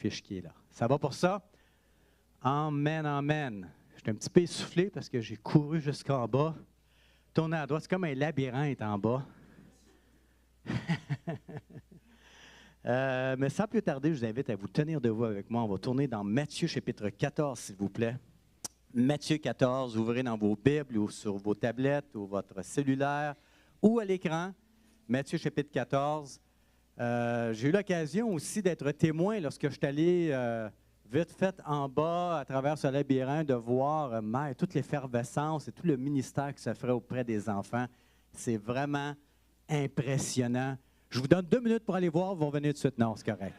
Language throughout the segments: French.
fiche qui est là. Ça va pour ça? Amen, amen. Je suis un petit peu essoufflé parce que j'ai couru jusqu'en bas. Tourner à droite, c'est comme un labyrinthe en bas. Mais sans plus tarder, je vous invite à vous tenir debout avec moi. On va tourner dans Matthieu chapitre 14, s'il vous plaît. Matthieu 14, ouvrez dans vos Bibles ou sur vos tablettes ou votre cellulaire ou à l'écran. Matthieu chapitre 14. J'ai eu l'occasion aussi d'être témoin lorsque je suis allé vite fait en bas à travers ce labyrinthe de voir toute l'effervescence et tout le ministère qui se ferait auprès des enfants. C'est vraiment impressionnant. Je vous donne 2 minutes pour aller voir, vous revenez tout de suite. Non, c'est correct.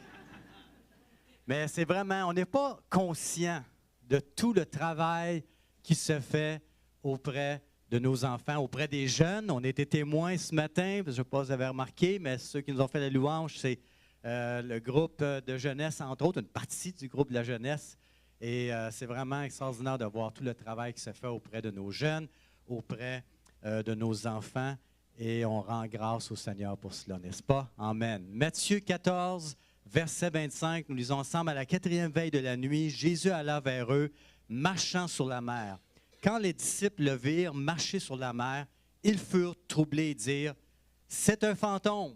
Mais c'est vraiment, on n'est pas conscient de tout le travail qui se fait auprès de nos enfants, auprès des jeunes. On a été témoins ce matin, je ne sais pas si vous avez remarqué, mais ceux qui nous ont fait la louange, c'est le groupe de jeunesse, entre autres, une partie du groupe de la jeunesse. Et c'est vraiment extraordinaire de voir tout le travail qui se fait auprès de nos jeunes, auprès de nos enfants. Et on rend grâce au Seigneur pour cela, n'est-ce pas? Amen. Matthieu 14, verset 25, nous lisons ensemble, à la 4e veille de la nuit, Jésus alla vers eux, marchant sur la mer. Quand les disciples le virent marcher sur la mer, ils furent troublés et dirent, « C'est un fantôme !»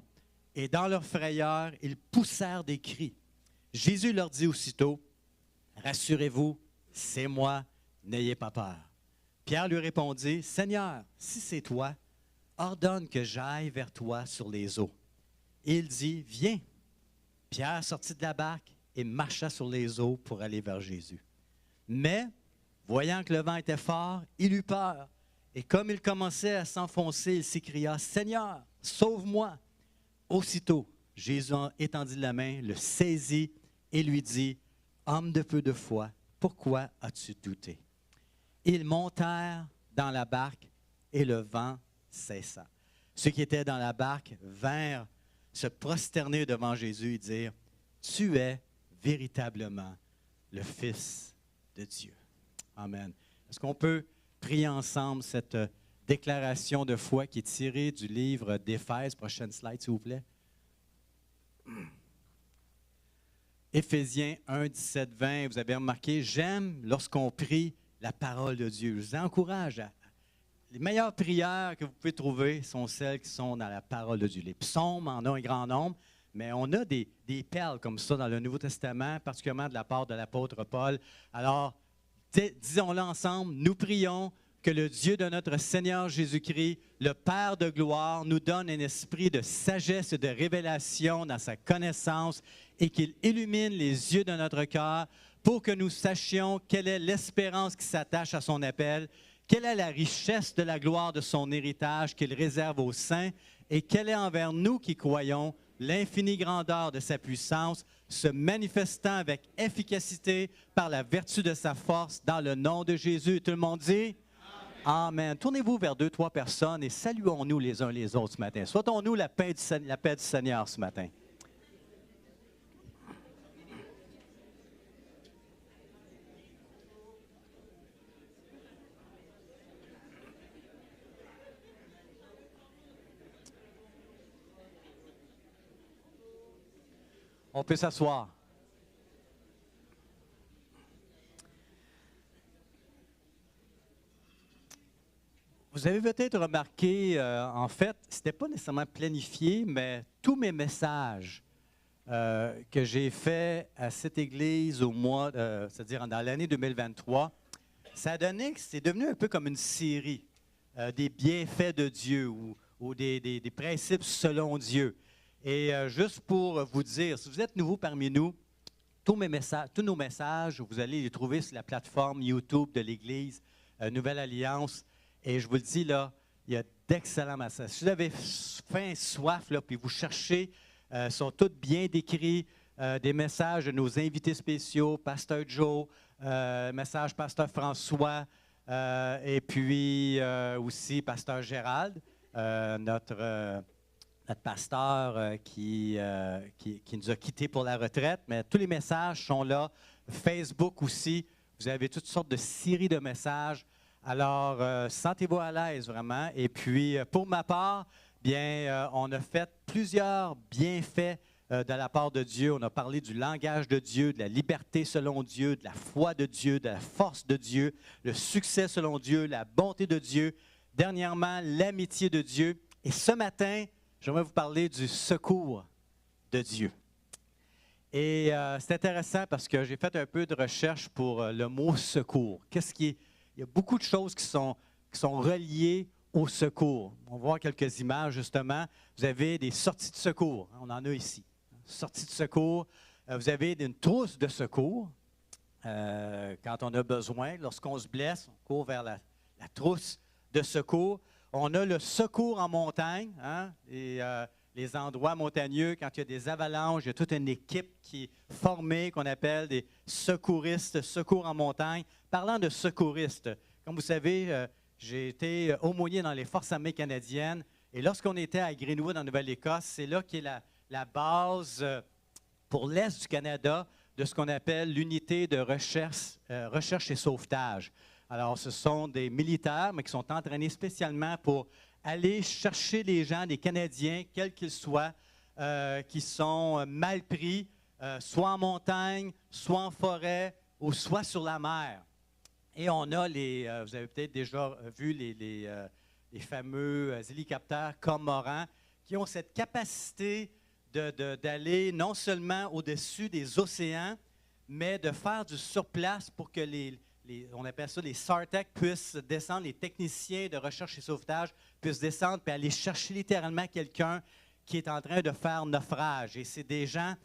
Et dans leur frayeur, ils poussèrent des cris. Jésus leur dit aussitôt, « Rassurez-vous, c'est moi, n'ayez pas peur. » Pierre lui répondit, « Seigneur, si c'est toi, ordonne que j'aille vers toi sur les eaux. » Et il dit, « Viens. » Pierre sortit de la barque et marcha sur les eaux pour aller vers Jésus. Mais, voyant que le vent était fort, il eut peur. Et comme il commençait à s'enfoncer, il s'écria, « Seigneur, sauve-moi. » Aussitôt, Jésus étendit la main, le saisit et lui dit, « Homme de peu de foi, pourquoi as-tu douté? » Ils montèrent dans la barque et le vent cessa. Ceux qui étaient dans la barque vinrent se prosterner devant Jésus et dire, « Tu es véritablement le Fils de Dieu. » Amen. Est-ce qu'on peut prier ensemble cette déclaration de foi qui est tirée du livre d'Éphèse? Prochaine slide, s'il vous plaît. Éphésiens 1, 17, 20. Vous avez remarqué, j'aime lorsqu'on prie la parole de Dieu. Je vous encourage les meilleures prières que vous pouvez trouver sont celles qui sont dans la parole de Dieu. Les psaumes en ont un grand nombre, mais on a des perles comme ça dans le Nouveau Testament, particulièrement de la part de l'apôtre Paul. Alors, disons-le ensemble, nous prions que le Dieu de notre Seigneur Jésus-Christ, le Père de gloire, nous donne un esprit de sagesse et de révélation dans sa connaissance et qu'il illumine les yeux de notre cœur pour que nous sachions quelle est l'espérance qui s'attache à son appel, quelle est la richesse de la gloire de son héritage qu'il réserve aux saints et quelle est envers nous qui croyons l'infinie grandeur de sa puissance, se manifestant avec efficacité par la vertu de sa force dans le nom de Jésus. Tout le monde dit? Amen. Tournez-vous vers 2, 3 personnes et saluons-nous les uns les autres ce matin. Souhaitons-nous la paix du Seigneur ce matin. On peut s'asseoir. Vous avez peut-être remarqué, en fait, ce n'était pas nécessairement planifié, mais tous mes messages que j'ai faits à cette église au mois, c'est-à-dire dans l'année 2023, ça a donné que c'est devenu un peu comme une série des bienfaits de Dieu ou des principes selon Dieu. Et juste pour vous dire, si vous êtes nouveau parmi nous, tous nos messages, vous allez les trouver sur la plateforme YouTube de l'Église Nouvelle Alliance. Et je vous le dis, là, il y a d'excellents messages. Si vous avez faim, soif, là, puis vous cherchez, sont tous bien décrits, des messages de nos invités spéciaux, Pasteur Joe, message Pasteur François, et puis aussi Pasteur Gérald, notre pasteur qui nous a quittés pour la retraite. Mais tous les messages sont là. Facebook aussi. Vous avez toutes sortes de séries de messages. Alors, sentez-vous à l'aise vraiment. Et puis, pour ma part, bien, on a fait plusieurs bienfaits de la part de Dieu. On a parlé du langage de Dieu, de la liberté selon Dieu, de la foi de Dieu, de la force de Dieu, le succès selon Dieu, la bonté de Dieu. Dernièrement, l'amitié de Dieu. Et ce matin, j'aimerais vous parler du secours de Dieu. Et c'est intéressant parce que j'ai fait un peu de recherche pour le mot secours. Il y a beaucoup de choses qui sont reliées au secours. On va voir quelques images, justement. Vous avez des sorties de secours. On en a ici. Sorties de secours. Vous avez une trousse de secours. Quand on a besoin, lorsqu'on se blesse, on court vers la trousse de secours. On a le secours en montagne, hein, et les endroits montagneux, quand il y a des avalanches, il y a toute une équipe qui est formée, qu'on appelle des secouristes, secours en montagne. Parlant de secouristes, comme vous savez, j'ai été aumônier dans les Forces armées canadiennes, et lorsqu'on était à Greenwood, en Nouvelle-Écosse, c'est là qu'est la base pour l'Est du Canada de ce qu'on appelle l'unité de recherche et sauvetage. Alors, ce sont des militaires, mais qui sont entraînés spécialement pour aller chercher les gens, des Canadiens, quels qu'ils soient, qui sont mal pris, soit en montagne, soit en forêt, ou soit sur la mer. Et on a vous avez peut-être déjà vu les fameux hélicoptères Cormoran, qui ont cette capacité d'aller non seulement au-dessus des océans, mais de faire du surplace pour que on appelle ça les SARTEC, puissent descendre, les techniciens de recherche et sauvetage puissent descendre et aller chercher littéralement quelqu'un qui est en train de faire naufrage. Et c'est des gens,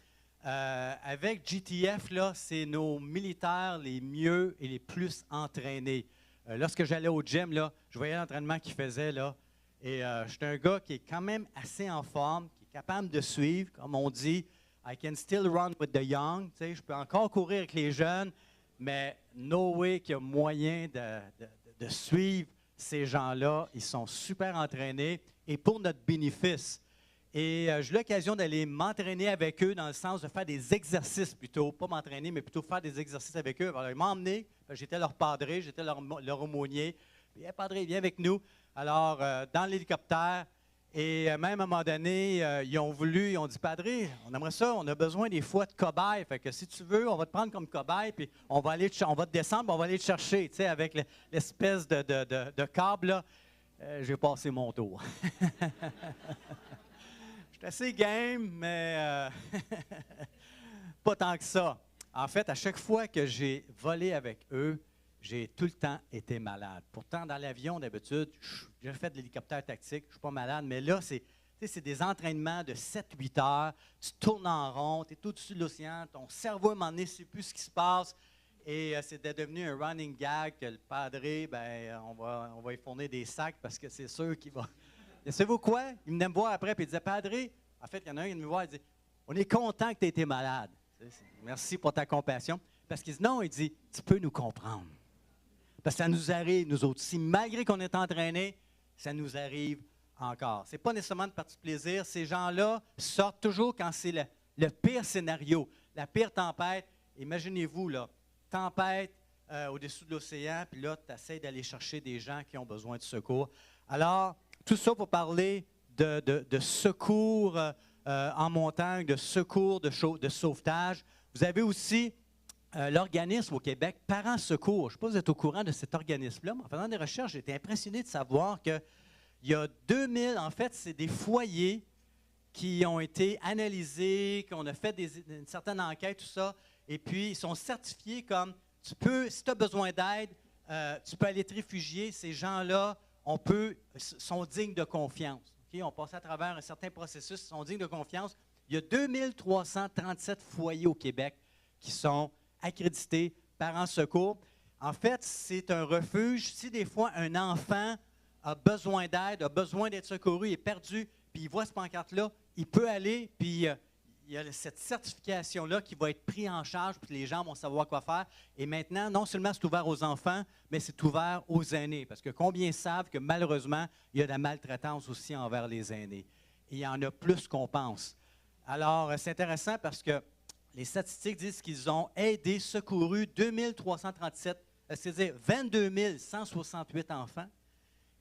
avec GTF, là, c'est nos militaires les mieux et les plus entraînés. Lorsque j'allais au gym, là, je voyais l'entraînement qu'ils faisaient, là, et j'étais un gars qui est quand même assez en forme, qui est capable de suivre, comme on dit, « I can still run with the young », tu sais, je peux encore courir avec les jeunes, mais no way qu'il y a moyen de suivre ces gens-là. Ils sont super entraînés et pour notre bénéfice. Et j'ai eu l'occasion d'aller m'entraîner avec eux dans le sens de faire des exercices plutôt, pas m'entraîner, mais plutôt faire des exercices avec eux. Alors, ils m'ont emmené, j'étais leur padré, j'étais leur aumônier. Puis, hey, padré, viens avec nous. Alors, dans l'hélicoptère, et même à un moment donné, ils ont dit, padré, on aimerait ça, on a besoin des fois de cobayes. Fait que si tu veux, on va te prendre comme cobaye, puis on va te descendre, puis on va aller te chercher, tu sais, avec l'espèce de câble, là. J'ai passé mon tour. J'étais assez game, mais pas tant que ça. En fait, à chaque fois que j'ai volé avec eux, j'ai tout le temps été malade. Pourtant, dans l'avion, d'habitude, j'ai fait de l'hélicoptère tactique, je ne suis pas malade, mais là, c'est des entraînements de 7-8 heures. Tu tournes en rond, tu es tout au-dessus de l'océan, ton cerveau, à un moment donné, ne sait plus ce qui se passe. Et c'est devenu un running gag que le padré, ben, on va y fournir des sacs parce que c'est sûr qu'il va. Et savez-vous quoi? Il venait me voir après et il disait, padré, en fait, il y en a un qui venait me voir et dit, on est content que tu aies été malade. Merci pour ta compassion. Parce qu'il dit, non, il dit, tu peux nous comprendre. Parce que ça nous arrive, nous autres. Si malgré qu'on est entraînés, ça nous arrive encore. Ce n'est pas nécessairement de partie de plaisir. Ces gens-là sortent toujours quand c'est le pire scénario, la pire tempête. Imaginez-vous, là, tempête au-dessus de l'océan, puis là, tu essaies d'aller chercher des gens qui ont besoin de secours. Alors, tout ça pour parler de secours en montagne, de secours, de sauvetage. Vous avez aussi l'organisme au Québec, Parents Secours. Je ne sais pas si vous êtes au courant de cet organisme-là, mais en faisant des recherches, j'ai été impressionné de savoir qu'il y a 2000, en fait, c'est des foyers qui ont été analysés, qu'on a fait une certaine enquête, tout ça, et puis ils sont certifiés comme, si tu as besoin d'aide, tu peux aller te réfugier. Ces gens-là, sont dignes de confiance. Okay? On passe à travers un certain processus, ils sont dignes de confiance. Il y a 2337 foyers au Québec qui sont accrédités Parents Secours. En fait, c'est un refuge. Si des fois un enfant a besoin d'aide, a besoin d'être secouru, il est perdu, puis il voit ce pancarte-là, il peut aller, puis il y a cette certification-là qui va être prise en charge, puis les gens vont savoir quoi faire. Et maintenant, non seulement c'est ouvert aux enfants, mais c'est ouvert aux aînés. Parce que combien savent que malheureusement, il y a de la maltraitance aussi envers les aînés. Et il y en a plus qu'on pense. Alors, c'est intéressant parce que les statistiques disent qu'ils ont aidé, secouru 2337, c'est-à-dire 22 168 enfants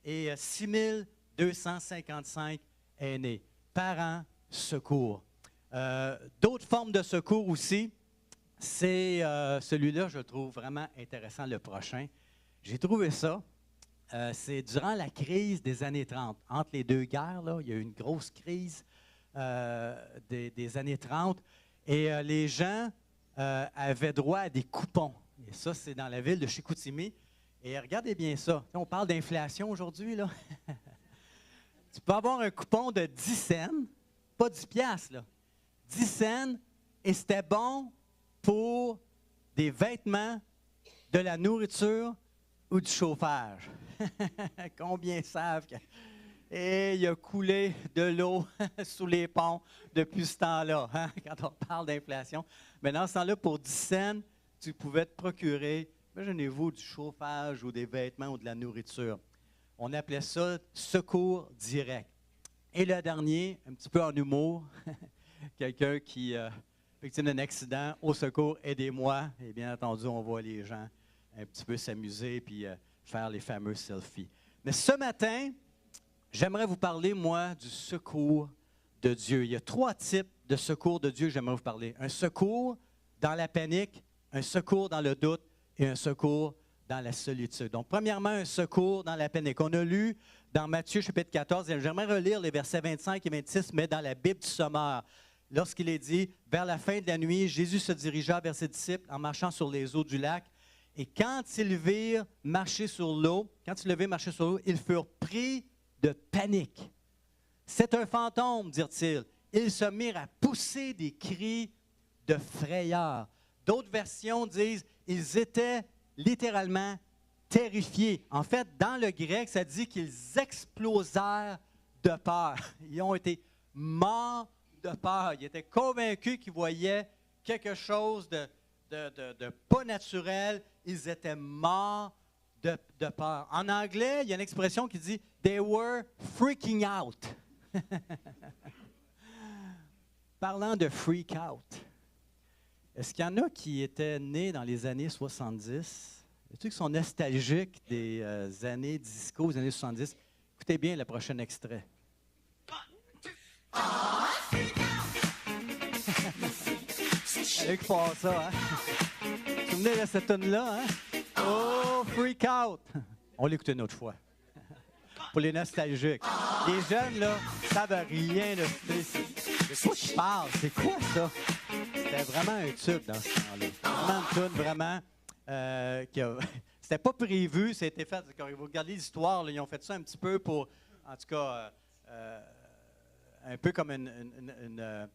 et 6 255 aînés. Parents Secours. D'autres formes de secours aussi, c'est celui-là, je le trouve vraiment intéressant, le prochain. J'ai trouvé ça. C'est durant la crise des années 30. Entre les deux guerres, là, il y a eu une grosse crise des années 30. Et les gens avaient droit à des coupons. Et ça, c'est dans la ville de Chicoutimi. Et regardez bien ça. On parle d'inflation aujourd'hui, là. Tu peux avoir un coupon de 10 cents, pas 10 piastres, là. 10 cents, et c'était bon pour des vêtements, de la nourriture ou du chauffage. Combien savent que... Et il a coulé de l'eau sous les ponts depuis ce temps-là, hein, quand on parle d'inflation. Mais dans ce temps-là, pour 10 cents, tu pouvais te procurer, imaginez-vous, du chauffage ou des vêtements ou de la nourriture. On appelait ça secours direct. Et le dernier, un petit peu en humour, quelqu'un qui victime d'un accident, au secours, aidez-moi. Et bien entendu, on voit les gens un petit peu s'amuser puis faire les fameux selfies. Mais ce matin, j'aimerais vous parler, moi, du secours de Dieu. Il y a 3 types de secours de Dieu que j'aimerais vous parler. Un secours dans la panique, un secours dans le doute et un secours dans la solitude. Donc, premièrement, un secours dans la panique. On a lu dans Matthieu chapitre 14, et j'aimerais relire les versets 25 et 26, mais dans la Bible du Sommeur. Lorsqu'il est dit, vers la fin de la nuit, Jésus se dirigea vers ses disciples en marchant sur les eaux du lac. Et quand ils le virent marcher sur l'eau, ils furent pris de panique. C'est un fantôme, dirent-ils. Ils se mirent à pousser des cris de frayeur. D'autres versions disent, ils étaient littéralement terrifiés. En fait, dans le grec, ça dit qu'ils explosèrent de peur. Ils ont été morts de peur. Ils étaient convaincus qu'ils voyaient quelque chose de pas naturel. Ils étaient morts de peur. En anglais, il y a une expression qui dit « they were freaking out ». Parlant de freak out, est-ce qu'il y en a qui étaient nés dans les années 70? Est-ce qui sont nostalgiques des années disco, des années 70? Écoutez bien le prochain extrait. Allez, qui passe ça, hein? Vous vous souvenez de cette tune-là, hein? Oh, freak out! On l'écoute une autre fois. Pour les nostalgiques. Les jeunes, là, savent rien de quoi tu parles. C'est quoi ça? C'était vraiment un tube dans ce temps-là. Vraiment une tune, vraiment. C'était pas prévu, c'était fait. Quand vous regardez l'histoire, là, ils ont fait ça un petit peu pour, en tout cas, un peu comme une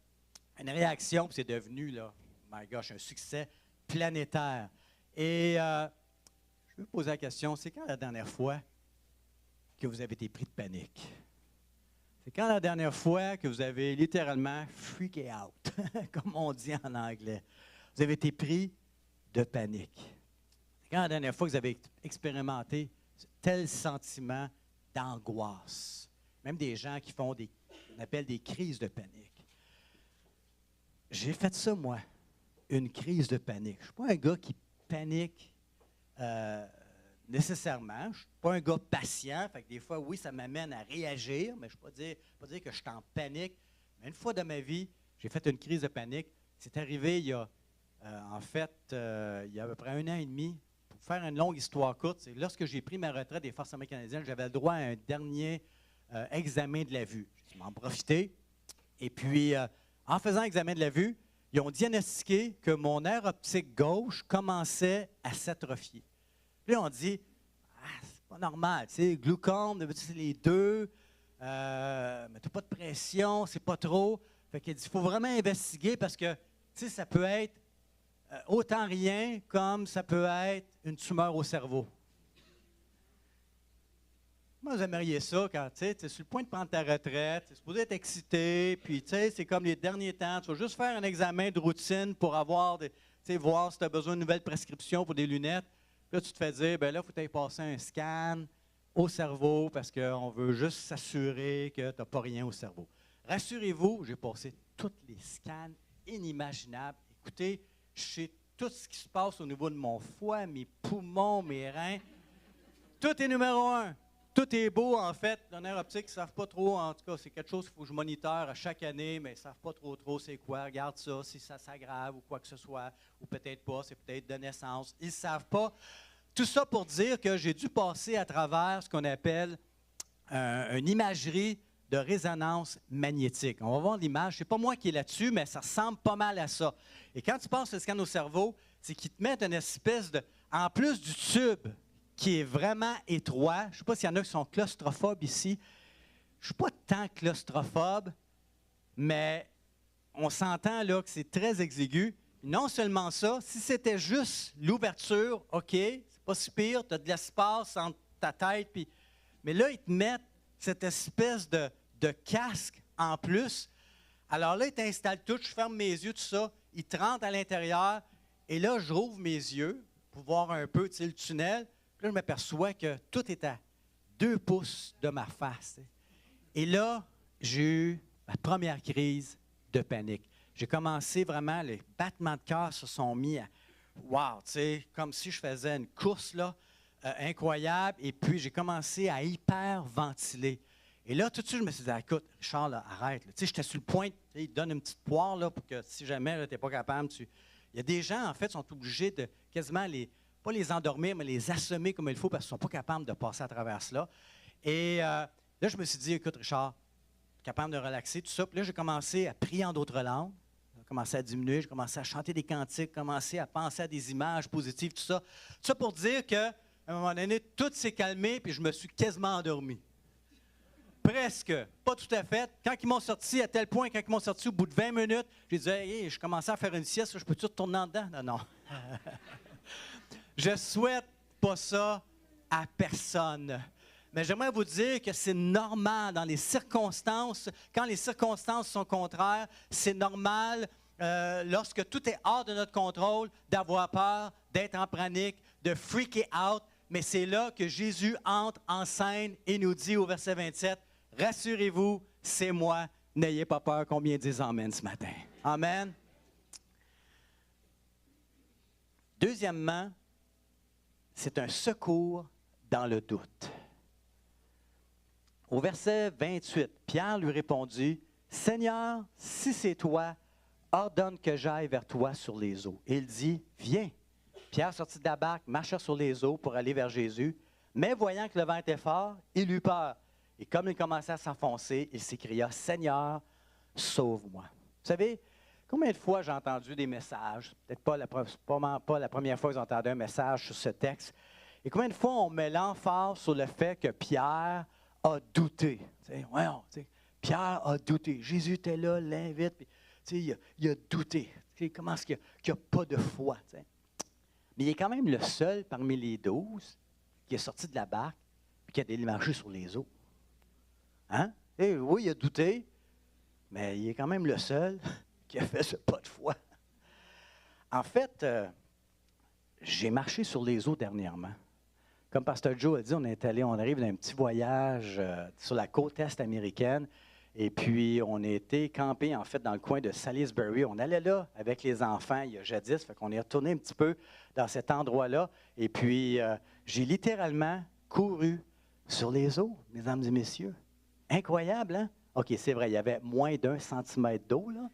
réaction, puis c'est devenu, là, my gosh, un succès planétaire. Et je vais vous poser la question, c'est quand la dernière fois que vous avez été pris de panique? C'est quand la dernière fois que vous avez littéralement freaké out, comme on dit en anglais? Vous avez été pris de panique. C'est quand la dernière fois que vous avez expérimenté tel sentiment d'angoisse? Même des gens qui font on appelle des crises de panique. J'ai fait ça, moi, une crise de panique. Je ne suis pas un gars qui panique nécessairement. Je ne suis pas un gars patient. Fait que des fois, oui, ça m'amène à réagir, mais je ne peux pas dire que je suis en panique. Mais une fois dans ma vie, j'ai fait une crise de panique. C'est arrivé il y a, il y a à peu près 1 an et demi. Pour faire une longue histoire courte, c'est lorsque j'ai pris ma retraite des Forces armées canadiennes, j'avais le droit à un dernier examen de la vue. J'ai dû m'en profiter. Et puis, en faisant l'examen de la vue, ils ont diagnostiqué que mon nerf optique gauche commençait à s'atrophier. Puis on dit, c'est pas normal, tu sais, glaucome, d'habitude c'est les deux, mais tu n'as pas de pression, c'est pas trop. Fait qu'il dit, il faut vraiment investiguer parce que, tu sais, ça peut être autant rien comme ça peut être une tumeur au cerveau. Moi, vous aimeriez ça quand tu es sur le point de prendre ta retraite, tu es supposé être excité, puis tu sais, c'est comme les derniers temps, tu vas juste faire un examen de routine pour avoir, voir si tu as besoin de nouvelles prescriptions pour des lunettes. Puis là, tu te fais dire, bien là, il faut que tu ailles passer un scan au cerveau parce qu'on veut juste s'assurer que tu n'as pas rien au cerveau. Rassurez-vous, j'ai passé tous les scans inimaginables. Écoutez, je sais tout ce qui se passe au niveau de mon foie, mes poumons, mes reins. Tout est numéro 1. tout est beau, en fait. L'honneur optique, ils ne savent pas trop. En tout cas, c'est quelque chose qu'il faut que je moniteur à chaque année, mais ils ne savent pas trop c'est quoi. Regarde ça, si ça s'aggrave ou quoi que ce soit, ou peut-être pas, c'est peut-être de naissance. Ils ne savent pas. Tout ça pour dire que j'ai dû passer à travers ce qu'on appelle une imagerie de résonance magnétique. On va voir l'image. Ce n'est pas moi qui est là-dessus, mais ça ressemble pas mal à ça. Et quand tu passes le scan au cerveau, c'est qu'ils te mettent une espèce de... En plus du tube qui est vraiment étroit, je ne sais pas s'il y en a qui sont claustrophobes ici. Je ne suis pas tant claustrophobe, mais on s'entend là que c'est très exigu. Non seulement ça, si c'était juste l'ouverture, OK, c'est pas si pire, tu as de l'espace entre ta tête, puis... mais là, ils te mettent cette espèce de casque en plus. Alors là, ils t'installent tout, je ferme mes yeux, tout ça, ils te rentrent à l'intérieur, et là, je rouvre mes yeux pour voir un peu, tu sais, le tunnel. Puis là, je m'aperçois que tout est à 2 pouces de ma face. Et là, j'ai eu ma première crise de panique. J'ai commencé vraiment, les battements de cœur se sont mis à, wow, tu sais, comme si je faisais une course, là, incroyable. Et puis, j'ai commencé à hyperventiler. Et là, tout de suite, je me suis dit, écoute, Richard, là, arrête. Tu sais, j'étais sur le point, il donne une petite poire là, pour que si jamais tu n'es pas capable, il y a des gens, en fait, sont obligés de quasiment pas les endormir, mais les assommer comme il faut parce qu'ils ne sont pas capables de passer à travers cela. Et là, je me suis dit, écoute, Richard, capable de relaxer, tout ça. Puis là, j'ai commencé à prier en d'autres langues. J'ai commencé à diminuer, j'ai commencé à chanter des cantiques, commencé à penser à des images positives, tout ça. Tout ça pour dire qu'à un moment donné, tout s'est calmé, puis je me suis quasiment endormi. Presque. Pas tout à fait. Quand ils m'ont sorti, à tel point, quand ils m'ont sorti au bout de 20 minutes, j'ai dit, hey, je commençais à faire une sieste, je peux-tu retourner en dedans? Non, non. Je souhaite pas ça à personne. Mais j'aimerais vous dire que c'est normal dans les circonstances, quand les circonstances sont contraires, c'est normal lorsque tout est hors de notre contrôle, d'avoir peur, d'être en panique, de freaker out. Mais c'est là que Jésus entre en scène et nous dit au verset 27, « Rassurez-vous, c'est moi, n'ayez pas peur. » Combien disent Amen ce matin? Amen. Deuxièmement, c'est un secours dans le doute. Au verset 28, Pierre lui répondit, « Seigneur, si c'est toi, ordonne que j'aille vers toi sur les eaux. » Et il dit, « Viens. » Pierre sortit de la barque, marcha sur les eaux pour aller vers Jésus, mais voyant que le vent était fort, il eut peur. Et comme il commençait à s'enfoncer, il s'écria, « Seigneur, sauve-moi. » Vous savez, combien de fois j'ai entendu des messages, peut-être pas la première fois que j'ai entendu un message sur ce texte, et combien de fois on met l'emphase sur le fait que Pierre a douté. Pierre a douté. Jésus était là, l'invite, puis, il a douté. Comment est-ce qu'il n'y a pas de foi? T'sais? Mais il est quand même le seul parmi les 12 qui est sorti de la barque et qui a allé marcher sur les eaux. Hein? Et oui, il a douté, mais il est quand même le seul qui a fait ce pas de foi. En fait, j'ai marché sur les eaux dernièrement. Comme Pasteur Joe a dit, on arrive d'un petit voyage sur la côte est américaine. Et puis, on a été campé, en fait, dans le coin de Salisbury. On allait là avec les enfants il y a jadis. Fait qu'on est retourné un petit peu dans cet endroit-là. Et puis, j'ai littéralement couru sur les eaux, mesdames et messieurs. Incroyable, hein? OK, c'est vrai, il y avait moins d'1 centimètre d'eau, là.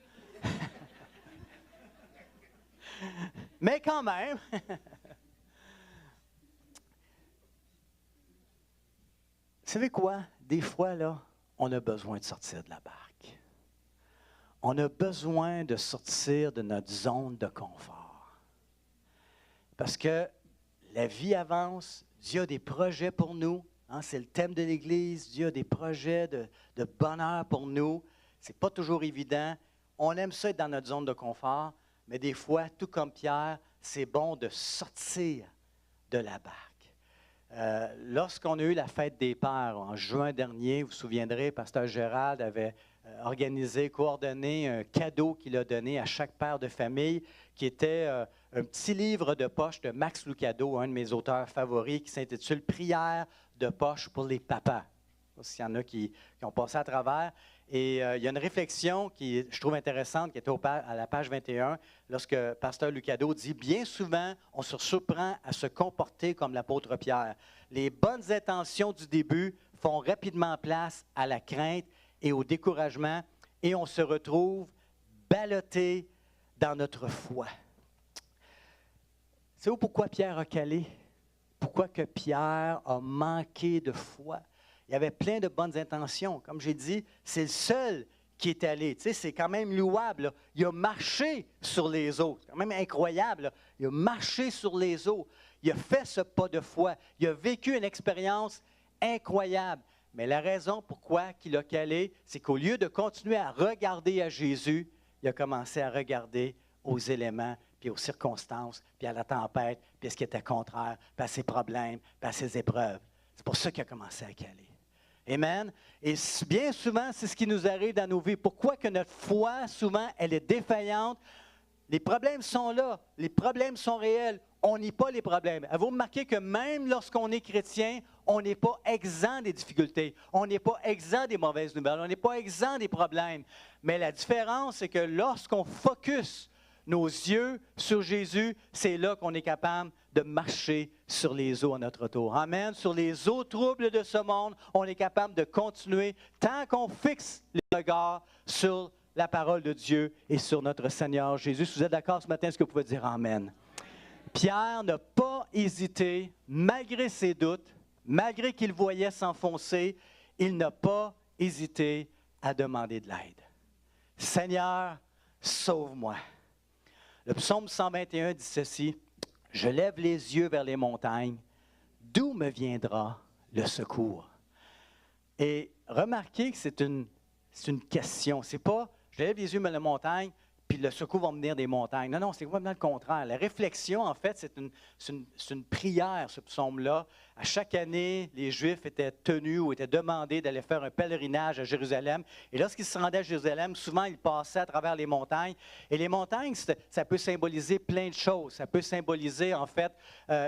Mais quand même... Vous savez quoi? Des fois, là, on a besoin de sortir de la barque. On a besoin de sortir de notre zone de confort. Parce que la vie avance, Dieu a des projets pour nous. Hein, c'est le thème de l'Église. Dieu a des projets de bonheur pour nous. Ce n'est pas toujours évident. On aime ça être dans notre zone de confort, mais des fois, tout comme Pierre, c'est bon de sortir de la barque. Lorsqu'on a eu la fête des pères en juin dernier, vous vous souviendrez, Pasteur Gérald avait organisé, coordonné un cadeau qu'il a donné à chaque père de famille, qui était un petit livre de poche de Max Lucado, un de mes auteurs favoris, qui s'intitule « Prières de poche pour les papas ». Je ne sais pas s'il y en a qui ont passé à travers. Et il y a une réflexion qui, je trouve intéressante, qui est à la page 21, lorsque Pasteur Lucado dit « Bien souvent, on se surprend à se comporter comme l'apôtre Pierre. Les bonnes intentions du début font rapidement place à la crainte et au découragement, et on se retrouve ballotté dans notre foi. » Savez-vous pourquoi Pierre a calé? Pourquoi que Pierre a manqué de foi? Il y avait plein de bonnes intentions. Comme j'ai dit, c'est le seul qui est allé. Tu sais, c'est quand même louable, là. Il a marché sur les eaux. C'est quand même incroyable, là. Il a marché sur les eaux. Il a fait ce pas de foi. Il a vécu une expérience incroyable. Mais la raison pourquoi il a calé, c'est qu'au lieu de continuer à regarder à Jésus, il a commencé à regarder aux éléments, puis aux circonstances, puis à la tempête, puis à ce qui était contraire, puis à ses problèmes, puis à ses épreuves. C'est pour ça qu'il a commencé à caler. Amen. Et bien souvent, c'est ce qui nous arrive dans nos vies. Pourquoi que notre foi, souvent, elle est défaillante? Les problèmes sont là. Les problèmes sont réels. On nie pas les problèmes. Avez-vous remarqué que même lorsqu'on est chrétien, on n'est pas exempt des difficultés. On n'est pas exempt des mauvaises nouvelles. On n'est pas exempt des problèmes. Mais la différence, c'est que lorsqu'on focus nos yeux sur Jésus, c'est là qu'on est capable de marcher sur les eaux à notre tour. Amen. Sur les eaux troubles de ce monde, on est capable de continuer tant qu'on fixe les regards sur la parole de Dieu et sur notre Seigneur Jésus. Si vous êtes d'accord ce matin, est-ce que vous pouvez dire Amen? Pierre n'a pas hésité, malgré ses doutes, malgré qu'il voyait s'enfoncer, il n'a pas hésité à demander de l'aide. Seigneur, sauve-moi. Le psaume 121 dit ceci, « Je lève les yeux vers les montagnes, d'où me viendra le secours? » Et remarquez que c'est une question. C'est pas, je lève les yeux vers les montagnes, puis le secours va me venir des montagnes. Non, c'est complètement le contraire. La réflexion, en fait, c'est une prière, ce psaume-là. À chaque année, les Juifs étaient tenus ou étaient demandés d'aller faire un pèlerinage à Jérusalem. Et lorsqu'ils se rendaient à Jérusalem, souvent, ils passaient à travers les montagnes. Et les montagnes, ça peut symboliser plein de choses. Ça peut symboliser, en fait,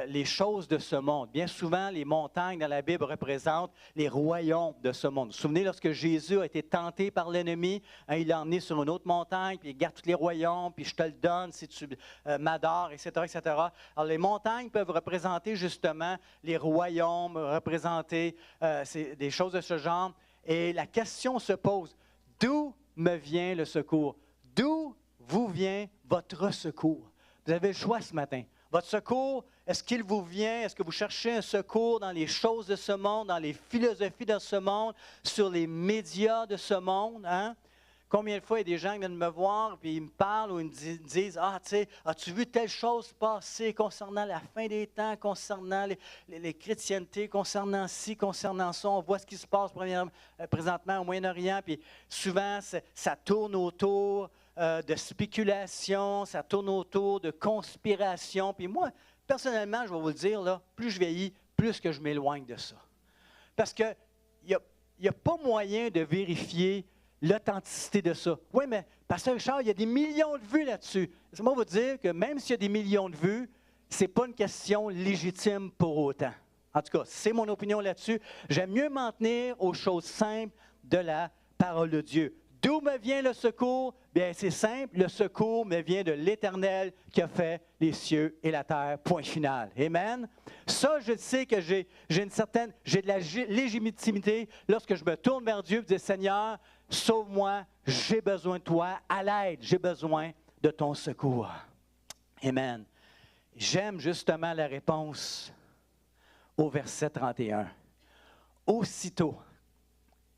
les choses de ce monde. Bien souvent, les montagnes dans la Bible représentent les royaumes de ce monde. Vous vous souvenez, lorsque Jésus a été tenté par l'ennemi, hein, il l'a emmené sur une autre montagne, puis il garde tous les royaumes, puis je te le donne si tu m'adores, etc., etc. Alors, les montagnes peuvent représenter justement les royaumes, représenter des choses de ce genre. Et la question se pose, d'où me vient le secours? D'où vous vient votre secours? Vous avez le choix ce matin. Votre secours, est-ce qu'il vous vient? Est-ce que vous cherchez un secours dans les choses de ce monde, dans les philosophies de ce monde, sur les médias de ce monde? Hein? Combien de fois il y a des gens qui viennent me voir et ils me parlent ou ils me disent « Ah, tu sais, as-tu vu telle chose passer concernant la fin des temps, concernant les chrétientés, concernant ci, concernant ça? On voit ce qui se passe présentement au Moyen-Orient. » Puis souvent, ça tourne autour de spéculation, ça tourne autour de conspiration. Puis moi, personnellement, je vais vous le dire, là, plus je vieillis, plus que je m'éloigne de ça. Parce qu'il n'y a pas moyen de vérifier l'authenticité de ça. Oui, mais Pasteur Richard, il y a des millions de vues là-dessus. Laissez-moi vous dire que même s'il y a des millions de vues, ce n'est pas une question légitime pour autant. En tout cas, c'est mon opinion là-dessus. J'aime mieux m'en tenir aux choses simples de la parole de Dieu. D'où me vient le secours? Bien, c'est simple, le secours me vient de l'Éternel qui a fait les cieux et la terre, point final. Amen. Ça, je sais que j'ai de la légitimité lorsque je me tourne vers Dieu et dis, Seigneur, sauve-moi, j'ai besoin de toi, à l'aide, j'ai besoin de ton secours. Amen. J'aime justement la réponse au verset 31. Aussitôt,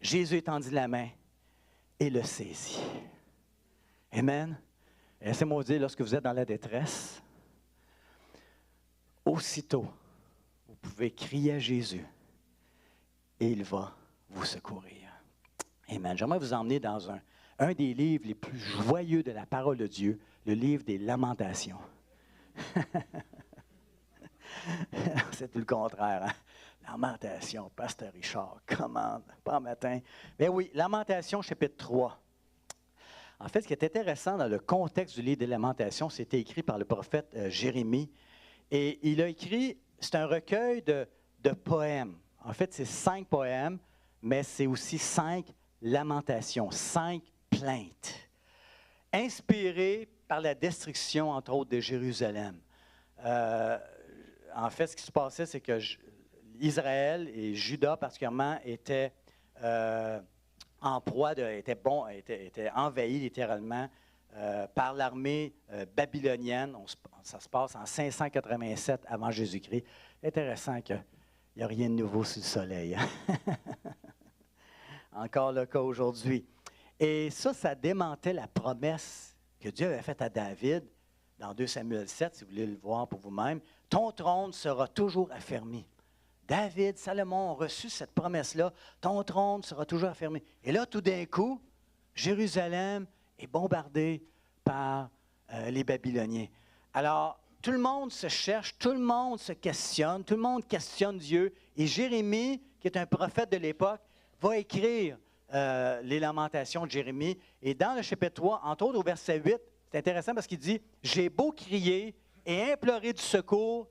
Jésus étendit la main et le saisit. Amen. Laissez-moi vous dire, lorsque vous êtes dans la détresse, aussitôt, vous pouvez crier à Jésus et il va vous secourir. Amen. J'aimerais vous emmener dans un des livres les plus joyeux de la parole de Dieu, le livre des Lamentations. C'est tout le contraire. Hein? Lamentation, Pasteur Richard, commande, pas matin. Mais oui, Lamentation, chapitre 3. En fait, ce qui est intéressant dans le contexte du livre des Lamentations, c'était écrit par le prophète Jérémie. Et il a écrit, c'est un recueil de poèmes. En fait, c'est 5 poèmes, mais c'est aussi 5 lamentations, 5 plaintes, inspirées par la destruction, entre autres, de Jérusalem. En fait, ce qui se passait, c'est que Israël et Juda particulièrement étaient en proie, étaient envahis littéralement par l'armée babylonienne. Ça se passe en 587 avant Jésus-Christ. Intéressant qu'il n'y a rien de nouveau sous le soleil. Hein? Encore le cas aujourd'hui. Et ça démentait la promesse que Dieu avait faite à David dans 2 Samuel 7, si vous voulez le voir pour vous-même. Ton trône sera toujours affermi. David, Salomon ont reçu cette promesse-là. Ton trône sera toujours affermi. Et là, tout d'un coup, Jérusalem est bombardée par les Babyloniens. Alors, tout le monde se cherche, tout le monde se questionne, tout le monde questionne Dieu. Et Jérémie, qui est un prophète de l'époque, va écrire les lamentations de Jérémie. Et dans le chapitre 3, entre autres au verset 8, c'est intéressant parce qu'il dit « J'ai beau crier et implorer du secours,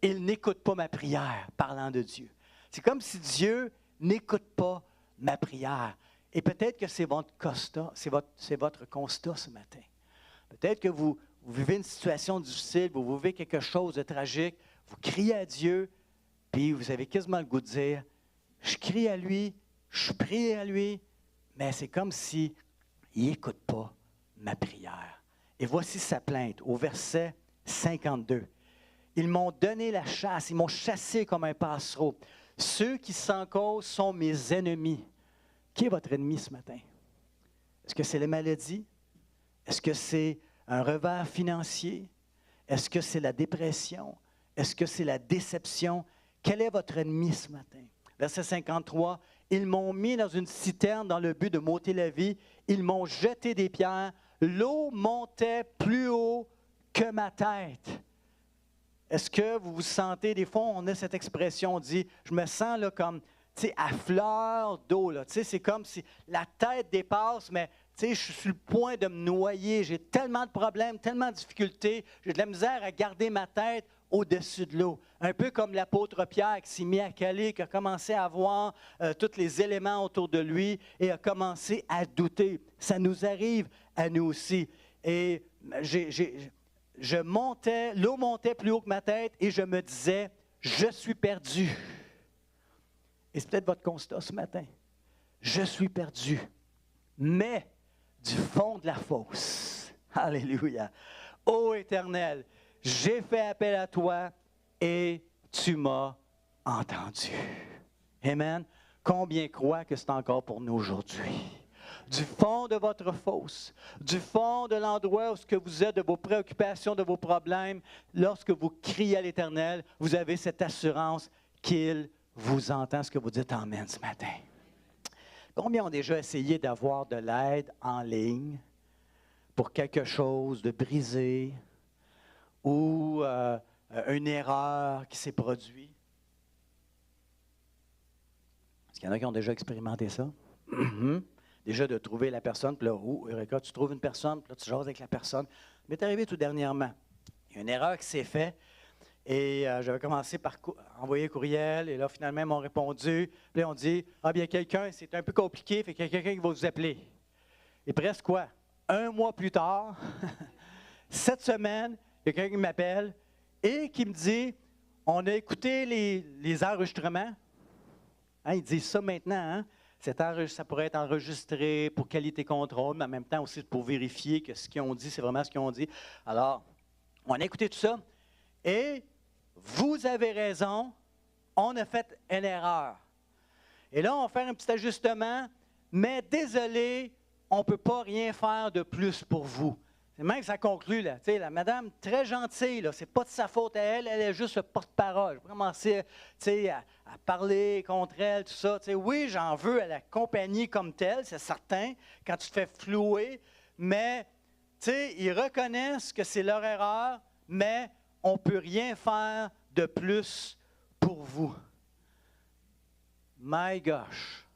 il n'écoute pas ma prière, parlant de Dieu. » C'est comme si Dieu n'écoute pas ma prière. Et peut-être que c'est votre constat, c'est votre constat ce matin. Peut-être que vous vivez une situation difficile, vous vivez quelque chose de tragique, vous criez à Dieu, puis vous avez quasiment le goût de dire « Je crie à lui, je prie à lui, mais c'est comme s'il n'écoute pas ma prière. » Et voici sa plainte au verset 52. « Ils m'ont donné la chasse, ils m'ont chassé comme un passereau. Ceux qui sans cause sont mes ennemis. » Qui est votre ennemi ce matin? Est-ce que c'est les maladies? Est-ce que c'est un revers financier? Est-ce que c'est la dépression? Est-ce que c'est la déception? Quel est votre ennemi ce matin? Verset 53, « Ils m'ont mis dans une citerne dans le but de m'ôter la vie. Ils m'ont jeté des pierres. L'eau montait plus haut que ma tête. » Est-ce que vous vous sentez, des fois, on a cette expression, on dit, je me sens là comme, tu sais, à fleur d'eau, là. Tu sais, c'est comme si la tête dépasse, mais tu sais, je suis sur le point de me noyer. J'ai tellement de problèmes, tellement de difficultés. J'ai de la misère à garder ma tête au-dessus de l'eau. Un peu comme l'apôtre Pierre qui s'est mis à caler, qui a commencé à voir tous les éléments autour de lui et a commencé à douter. Ça nous arrive à nous aussi. Et l'eau montait plus haut que ma tête et je me disais, je suis perdu. Et c'est peut-être votre constat ce matin. Je suis perdu. Mais du fond de la fosse, alléluia, ô Éternel, j'ai fait appel à toi et tu m'as entendu. Amen. Combien croient que c'est encore pour nous aujourd'hui? Du fond de votre fosse, du fond de l'endroit où ce que vous êtes, de vos préoccupations, de vos problèmes, lorsque vous criez à l'Éternel, vous avez cette assurance qu'il vous entend. Ce que vous dites Amen ce matin. Combien ont déjà essayé d'avoir de l'aide en ligne pour quelque chose de brisé ou une erreur qui s'est produite? Est-ce qu'il y en a qui ont déjà expérimenté ça? Déjà de trouver la personne, puis là, Eureka, tu trouves une personne, puis là, tu jases avec la personne. Mais c'est arrivé tout dernièrement. Il y a une erreur qui s'est faite, et j'avais commencé par envoyer un courriel, et là, finalement, ils m'ont répondu. Puis là, on dit, ah bien, quelqu'un, c'est un peu compliqué, fait qu'il y a quelqu'un qui va vous appeler. Et presque quoi? 1 mois plus tard, cette semaine, il y a quelqu'un qui m'appelle et qui me dit, on a écouté les enregistrements. Hein, ils disent ça maintenant, hein? Ça pourrait être enregistré pour qualité contrôle, mais en même temps aussi pour vérifier que ce qu'ils ont dit, c'est vraiment ce qu'ils ont dit. Alors, on a écouté tout ça et vous avez raison, on a fait une erreur. Et là, on va faire un petit ajustement, mais désolé, on ne peut pas rien faire de plus pour vous. C'est même que ça conclut, là. Tu sais, la madame, très gentille, là, c'est pas de sa faute à elle, elle est juste le porte-parole. Je vais commencer, tu sais, à parler contre elle, tout ça. Tu sais, oui, j'en veux à la compagnie comme telle, c'est certain, quand tu te fais flouer, mais, tu sais, ils reconnaissent que c'est leur erreur, mais on ne peut rien faire de plus pour vous. My gosh!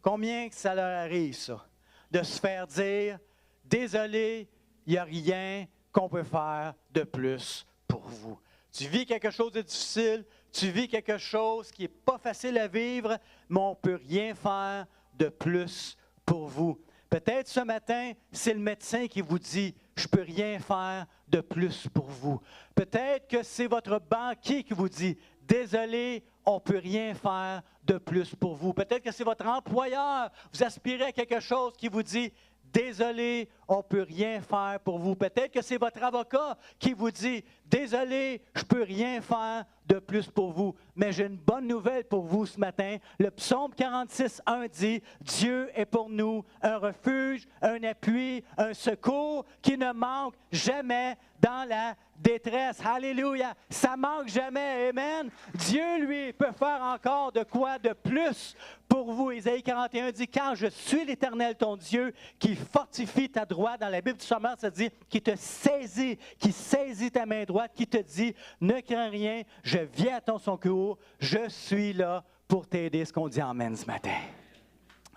Combien que ça leur arrive, ça? De se faire dire, désolé, il n'y a rien qu'on peut faire de plus pour vous. Tu vis quelque chose de difficile, tu vis quelque chose qui n'est pas facile à vivre, mais on ne peut rien faire de plus pour vous. Peut-être ce matin, c'est le médecin qui vous dit, je ne peux rien faire de plus pour vous. Peut-être que c'est votre banquier qui vous dit, désolé, on ne peut rien faire de plus pour vous. Peut-être que c'est votre employeur, vous aspirez à quelque chose qui vous dit, désolé, on ne peut rien faire pour vous. Peut-être que c'est votre avocat qui vous dit, désolé, je ne peux rien faire de plus pour vous. Mais j'ai une bonne nouvelle pour vous ce matin. Le psaume 46:1 dit, Dieu est pour nous un refuge, un appui, un secours qui ne manque jamais dans la détresse. Alléluia! Ça manque jamais. Amen. Dieu, lui, peut faire encore de quoi de plus pour vous. Ésaïe 41 dit, car je suis l'Éternel, ton Dieu, qui fortifie ta droite. Dans la Bible du Sommeur, ça dit, qui te saisit, qui saisit ta main droite, qui te dit, ne crains rien, je viens à ton secours, je suis là pour t'aider. Ce qu'on dit Amen ce matin.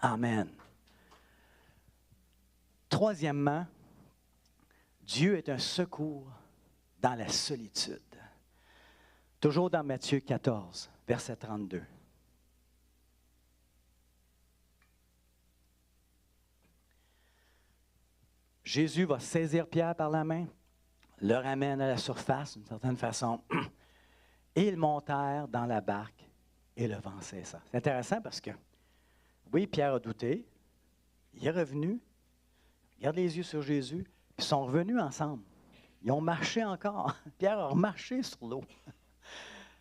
Amen. Troisièmement, Dieu est un secours dans la solitude. Toujours dans Matthieu 14, verset 32. Jésus va saisir Pierre par la main, le ramène à la surface d'une certaine façon, et ils montèrent dans la barque et le vent cessa. C'est intéressant parce que, oui, Pierre a douté, il est revenu, regarde les yeux sur Jésus, puis ils sont revenus ensemble. Ils ont marché encore. Pierre a remarché sur l'eau.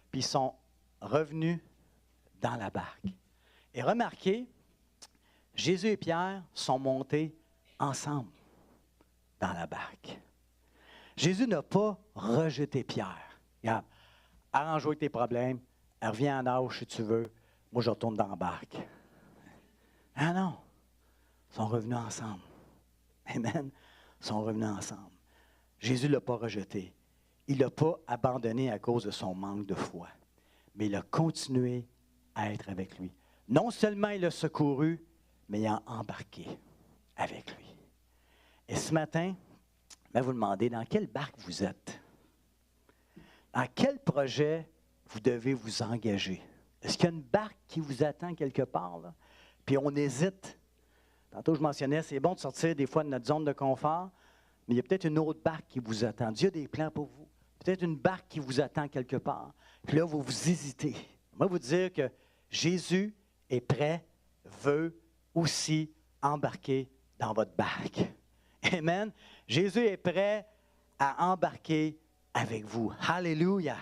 Puis ils sont revenus dans la barque. Et remarquez, Jésus et Pierre sont montés ensemble dans la barque. Jésus n'a pas rejeté Pierre. Regarde, arrange-toi avec tes problèmes, reviens en nage si tu veux, moi je retourne dans la barque. Ah non, ils sont revenus ensemble. Amen. Ils sont revenus ensemble. Jésus ne l'a pas rejeté. Il ne l'a pas abandonné à cause de son manque de foi. Mais il a continué à être avec lui. Non seulement il l'a secouru, mais il a embarqué avec lui. Et ce matin, je vais vous demander dans quelle barque vous êtes. Dans quel projet vous devez vous engager. Est-ce qu'il y a une barque qui vous attend quelque part, là? Puis on hésite. Tantôt, je mentionnais, c'est bon de sortir des fois de notre zone de confort, mais il y a peut-être une autre barque qui vous attend. Dieu a des plans pour vous. Peut-être une barque qui vous attend quelque part. Puis là, vous hésitez. Moi, vous dire que Jésus est prêt, veut aussi embarquer dans votre barque. Amen. Jésus est prêt à embarquer avec vous. Alléluia.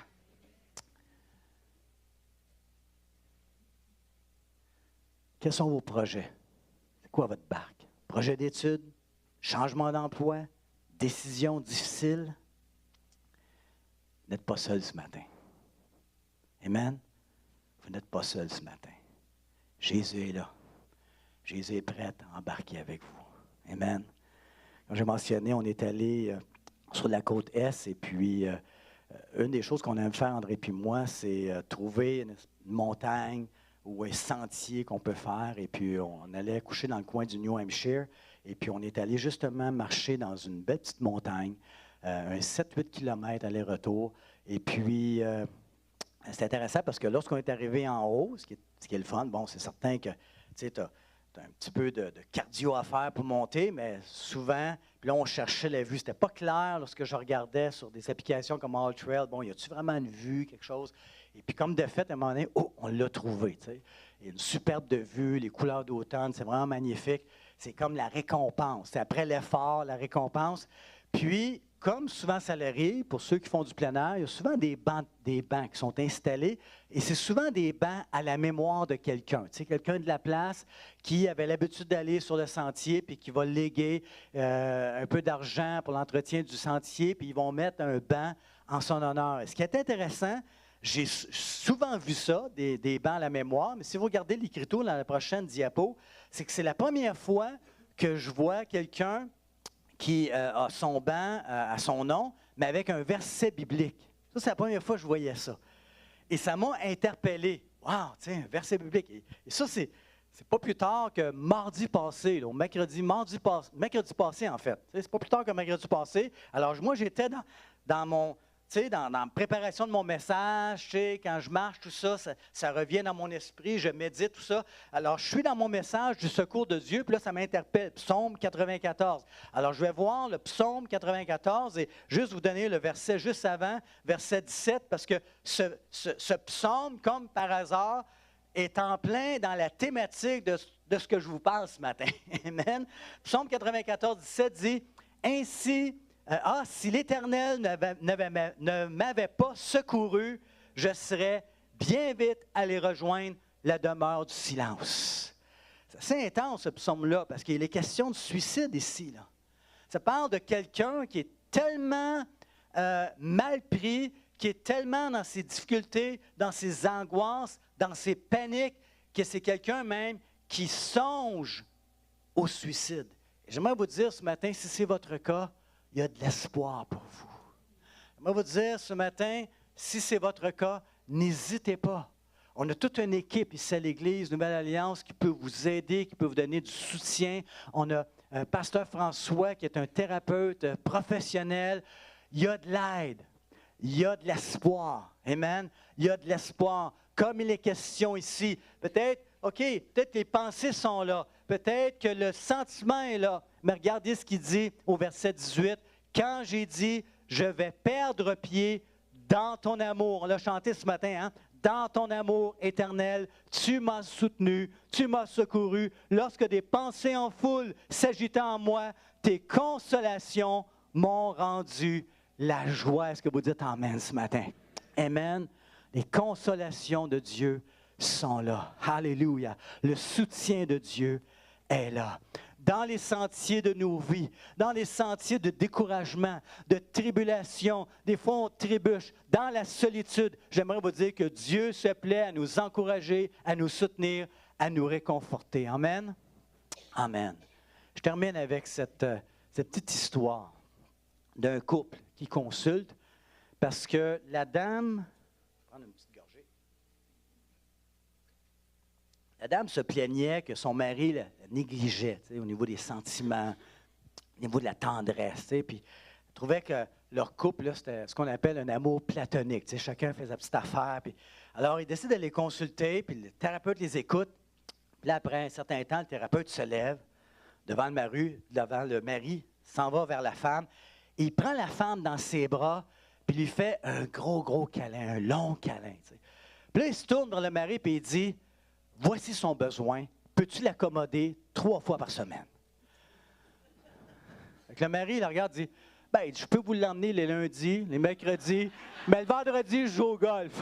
Quels sont vos projets? C'est quoi votre barque? Projet d'études? Changement d'emploi? Décision difficile? Vous n'êtes pas seul ce matin. Amen? Vous n'êtes pas seul ce matin. Jésus est là. Jésus est prêt à embarquer avec vous. Amen? Comme j'ai mentionné, on est allé sur la côte Est et puis une des choses qu'on aime faire, André et moi, c'est trouver une montagne ou un sentier qu'on peut faire. Et puis on allait coucher dans le coin du New Hampshire et puis on est allé justement marcher dans une belle petite montagne, un 7-8 km aller-retour. Et puis c'est intéressant parce que lorsqu'on est arrivé en haut, ce qui est le fun, bon, c'est certain que tu as un petit peu de cardio à faire pour monter, mais souvent, puis là, on cherchait la vue. C'était pas clair lorsque je regardais sur des applications comme AllTrail. Bon, y a-tu vraiment une vue, quelque chose? Et puis, comme de fait, à un moment donné, on l'a trouvé. Tu sais. Il y a une superbe de vue, les couleurs d'automne, c'est vraiment magnifique. C'est comme la récompense. C'est après l'effort, la récompense. Puis, comme souvent ça l'arrive, pour ceux qui font du plein air, il y a souvent des bancs qui sont installés et c'est souvent des bancs à la mémoire de quelqu'un. Tu sais, quelqu'un de la place qui avait l'habitude d'aller sur le sentier puis qui va léguer un peu d'argent pour l'entretien du sentier puis ils vont mettre un banc en son honneur. Et ce qui est intéressant, j'ai souvent vu ça, des bancs à la mémoire, mais si vous regardez l'écriture dans la prochaine diapo, c'est que c'est la première fois que je vois quelqu'un qui a son banc à son nom, mais avec un verset biblique. Ça, c'est la première fois que je voyais ça. Et ça m'a interpellé. Wow, tiens, un verset biblique. Et ça, c'est pas plus tard que mardi passé, là, mercredi passé, en fait. C'est pas plus tard que mercredi passé. Alors, moi, j'étais dans tu sais, dans la préparation de mon message, tu sais, quand je marche, tout ça, ça revient dans mon esprit, je médite, tout ça. Alors, je suis dans mon message du secours de Dieu, puis là, ça m'interpelle, Psaume 94. Alors, je vais voir le Psaume 94 et juste vous donner le verset juste avant, verset 17, parce que ce psaume, comme par hasard, est en plein dans la thématique de ce que je vous parle ce matin. Amen. Psaume 94, 17 dit, « Ainsi, si l'Éternel ne m'avait pas secouru, je serais bien vite allé rejoindre la demeure du silence. » C'est assez intense, ce psaume-là, parce qu'il est question de suicide ici, là. Ça parle de quelqu'un qui est tellement mal pris, qui est tellement dans ses difficultés, dans ses angoisses, dans ses paniques, que c'est quelqu'un même qui songe au suicide. Et j'aimerais vous dire ce matin, si c'est votre cas, il y a de l'espoir pour vous. J'aimerais vous dire ce matin, si c'est votre cas, n'hésitez pas. On a toute une équipe ici à l'Église Nouvelle Alliance qui peut vous aider, qui peut vous donner du soutien. On a Pasteur François qui est un thérapeute professionnel. Il y a de l'aide. Il y a de l'espoir. Amen. Il y a de l'espoir. Comme il est question ici, peut-être que les pensées sont là. Peut-être que le sentiment est là. Mais regardez ce qu'il dit au verset 18. « Quand j'ai dit, je vais perdre pied dans ton amour. » On l'a chanté ce matin, hein? « Dans ton amour éternel, tu m'as soutenu, tu m'as secouru. Lorsque des pensées en foule s'agitaient en moi, tes consolations m'ont rendu la joie. » Est-ce que vous dites Amen ce matin? Amen. Les consolations de Dieu sont là. Alléluia. Le soutien de Dieu est là. Dans les sentiers de nos vies, dans les sentiers de découragement, de tribulation, des fois on trébuche, dans la solitude, j'aimerais vous dire que Dieu se plaît à nous encourager, à nous soutenir, à nous réconforter. Amen. Amen. Je termine avec cette petite histoire d'un couple qui consulte parce que la dame, je vais prendre une petite gorgée. La dame se plaignait que son mari la négligeait au niveau des sentiments, au niveau de la tendresse. Puis elle trouvait que leur couple, là, c'était ce qu'on appelle un amour platonique. Chacun fait sa petite affaire. Puis, alors, il décide de les consulter, puis le thérapeute les écoute. Puis là, après un certain temps, le thérapeute se lève devant le mari, s'en va vers la femme. Et il prend la femme dans ses bras, puis lui fait un gros câlin, un long câlin. Puis là, il se tourne vers le mari, puis il dit, « Voici son besoin. Peux-tu l'accommoder 3 fois par semaine? » Le mari, il la regarde et dit, « Bien, je peux vous l'emmener les lundis, les mercredis, mais le vendredi, je joue au golf. »